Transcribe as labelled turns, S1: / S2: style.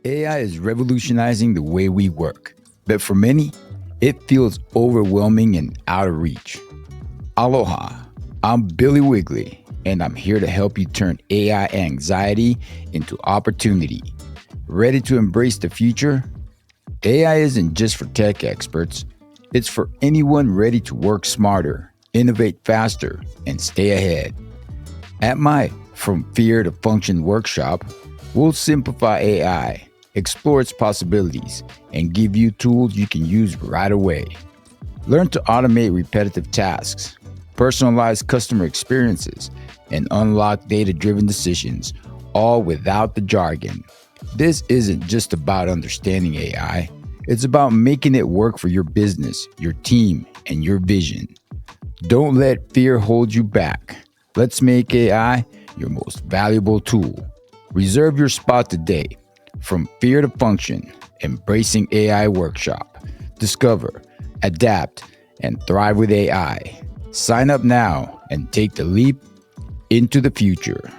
S1: AI is revolutionizing the way we work, but for many, it feels overwhelming and out of reach. Aloha, I'm Billy Wigley, and I'm here to help you turn AI anxiety into opportunity. Ready to embrace the future? AI isn't just for tech experts, it's for anyone ready to work smarter, innovate faster, and stay ahead. At my From Fear to Function workshop, we'll simplify AI, explore its possibilities, and give you tools you can use right away. Learn to automate repetitive tasks, personalize customer experiences, and unlock data driven decisions, all without the jargon. This isn't just about understanding AI, it's about making it work for your business, your team, and your vision. Don't let fear hold you back. Let's make AI your most valuable tool. Reserve your spot today. From Fear to Function, Embracing AI Workshop. Discover, adapt, and thrive with AI. Sign up now and take the leap into the future.